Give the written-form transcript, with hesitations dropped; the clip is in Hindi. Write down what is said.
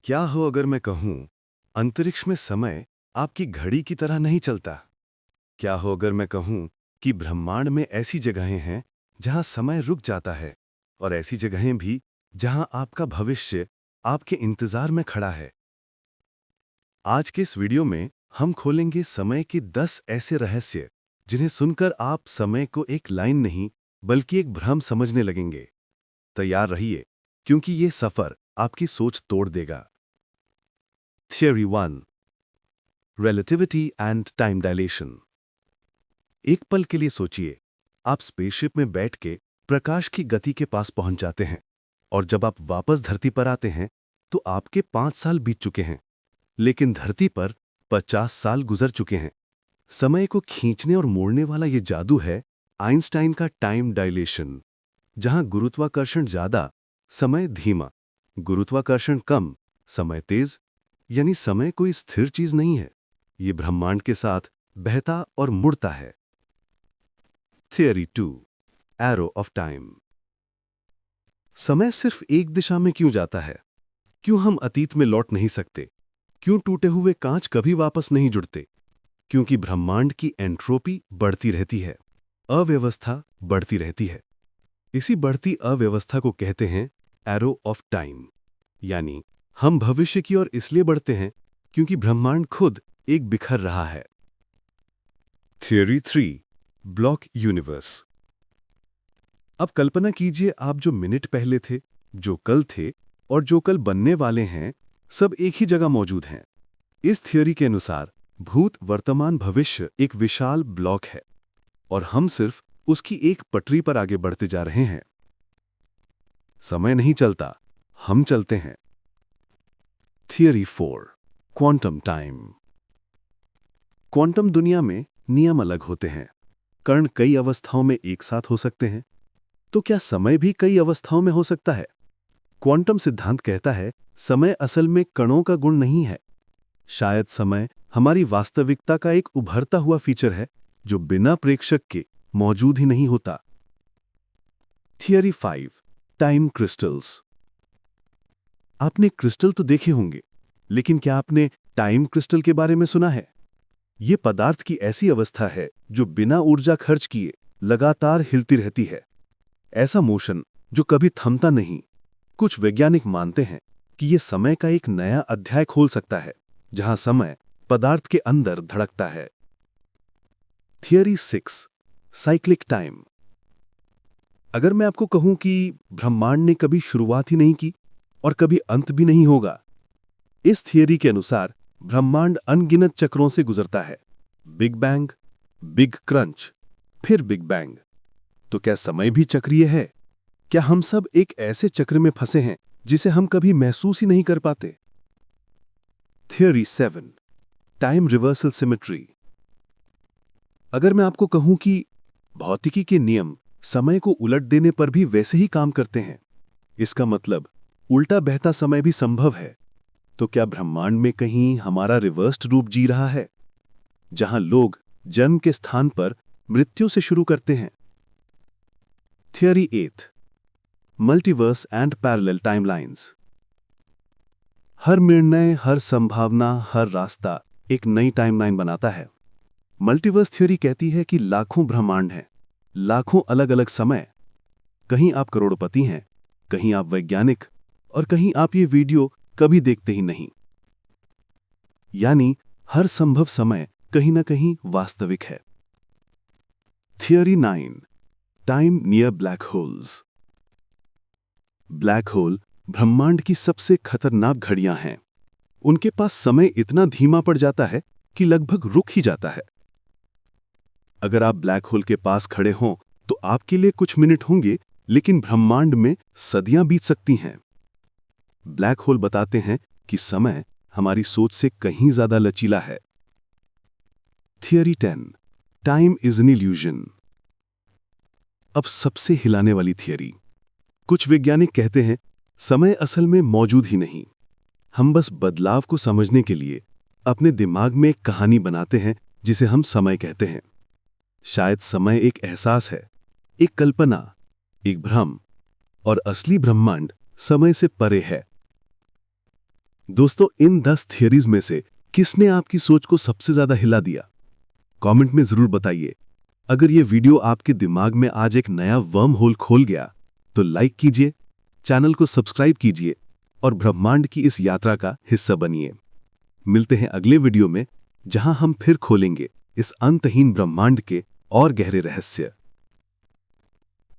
क्या हो अगर मैं कहूं, अंतरिक्ष में समय आपकी घड़ी की तरह नहीं चलता? क्या हो अगर मैं कहूं कि ब्रह्मांड में ऐसी जगहें हैं जहां समय रुक जाता है और ऐसी जगहें भी जहां आपका भविष्य आपके इंतजार में खड़ा है? आज के इस वीडियो में हम खोलेंगे समय के 10 ऐसे रहस्य जिन्हें सुनकर आप समय को एक लाइन नहीं बल्कि एक भ्रम समझने लगेंगे। तैयार रहिए, क्योंकि ये सफर आपकी सोच तोड़ देगा। Theory 1, relativity and time dilation. एक पल के लिए सोचिए, आप स्पेसशिप में बैठ के प्रकाश की गति के पास पहुंच जाते हैं और जब आप वापस धरती पर आते हैं तो आपके 5 साल बीत चुके हैं, लेकिन धरती पर 50 साल गुजर चुके हैं। समय को खींचने और मोड़ने वाला ये जादू है आइंस्टाइन का टाइम डायलेशन। जहां गुरुत्वाकर्षण ज्यादा, समय धीमा, गुरुत्वाकर्षण कम, समय तेज। यानी समय कोई स्थिर चीज नहीं है, ये ब्रह्मांड के साथ बहता और मुड़ता है। Theory 2, arrow of time. समय सिर्फ एक दिशा में क्यों जाता है? क्यों हम अतीत में लौट नहीं सकते? क्यों टूटे हुए कांच कभी वापस नहीं जुड़ते? क्योंकि ब्रह्मांड की एंट्रोपी बढ़ती रहती है, अव्यवस्था बढ़ती रहती है। इसी बढ़ती अव्यवस्था को कहते हैं एरो ऑफ टाइम। यानी हम भविष्य की ओर इसलिए बढ़ते हैं क्योंकि ब्रह्मांड खुद एक बिखर रहा है। Theory 3, block universe. अब कल्पना कीजिए, आप जो मिनट पहले थे, जो कल थे और जो कल बनने वाले हैं, सब एक ही जगह मौजूद हैं। इस थियरी के अनुसार भूत, वर्तमान, भविष्य एक विशाल ब्लॉक है और हम सिर्फ उसकी एक पटरी पर आगे बढ़ते जा रहे हैं। समय नहीं चलता, हम चलते हैं। Theory 4, quantum time. क्वांटम दुनिया में नियम अलग होते हैं। कण कई अवस्थाओं में एक साथ हो सकते हैं, तो क्या समय भी कई अवस्थाओं में हो सकता है? क्वांटम सिद्धांत कहता है समय असल में कणों का गुण नहीं है। शायद समय हमारी वास्तविकता का एक उभरता हुआ फीचर है जो बिना प्रेक्षक के मौजूद ही नहीं होता। Theory 5, time crystals. आपने क्रिस्टल तो देखे होंगे, लेकिन क्या आपने टाइम क्रिस्टल के बारे में सुना है? यह पदार्थ की ऐसी अवस्था है जो बिना ऊर्जा खर्च किए लगातार हिलती रहती है। ऐसा मोशन जो कभी थमता नहीं। कुछ वैज्ञानिक मानते हैं कि यह समय का एक नया अध्याय खोल सकता है, जहां समय पदार्थ के अंदर धड़कता है। Theory 6, cyclic time. अगर मैं आपको कहूं कि ब्रह्मांड ने कभी शुरुआत ही नहीं की और कभी अंत भी नहीं होगा। इस थियरी के अनुसार ब्रह्मांड अनगिनत चक्रों से गुजरता है। बिग बैंग, बिग क्रंच, फिर बिग बैंग। तो क्या समय भी चक्रीय है? क्या हम सब एक ऐसे चक्र में फंसे हैं जिसे हम कभी महसूस ही नहीं कर पाते? Theory 7, time reversal symmetry. अगर मैं आपको कहूं कि भौतिकी के नियम समय को उलट देने पर भी वैसे ही काम करते हैं, इसका मतलब उल्टा बहता समय भी संभव है, तो क्या ब्रह्मांड में कहीं हमारा रिवर्स्ड रूप जी रहा है, जहां लोग जन्म के स्थान पर मृत्यु से शुरू करते हैं? Theory 8, multiverse and parallel timelines. हर निर्णय, हर संभावना, हर रास्ता एक नई टाइमलाइन बनाता है। मल्टीवर्स थ्योरी कहती है कि लाखों ब्रह्मांड हैं, लाखों अलग अलग समय। कहीं आप करोड़पति हैं, कहीं आप वैज्ञानिक, और कहीं आप ये वीडियो कभी देखते ही नहीं। यानी हर संभव समय कहीं ना कहीं वास्तविक है। Theory 9, time near black holes. Black hole ब्रह्मांड की सबसे खतरनाक घड़ियां हैं। उनके पास समय इतना धीमा पड़ जाता है कि लगभग रुक ही जाता है। अगर आप ब्लैक होल के पास खड़े हों तो आपके लिए कुछ मिनट होंगे, लेकिन ब्रह्मांड में सदियां बीत सकती हैं। ब्लैक होल बताते हैं कि समय हमारी सोच से कहीं ज्यादा लचीला है। Theory 10, time is an illusion. अब सबसे हिलाने वाली थियरी। कुछ वैज्ञानिक कहते हैं समय असल में मौजूद ही नहीं। हम बस बदलाव को समझने के लिए अपने दिमाग में एक कहानी बनाते हैं जिसे हम समय कहते हैं। शायद समय एक एहसास है, एक कल्पना, एक भ्रम, और असली ब्रह्मांड समय से परे है। दोस्तों, इन 10 थियरीज में से किसने आपकी सोच को सबसे ज्यादा हिला दिया? कमेंट में जरूर बताइए। अगर ये वीडियो आपके दिमाग में आज एक नया वर्म होल खोल गया तो लाइक कीजिए, चैनल को सब्सक्राइब कीजिए और ब्रह्मांड की इस यात्रा का हिस्सा बनिए। मिलते हैं अगले वीडियो में, जहां हम फिर खोलेंगे इस अंतहीन ब्रह्मांड के और गहरे रहस्य।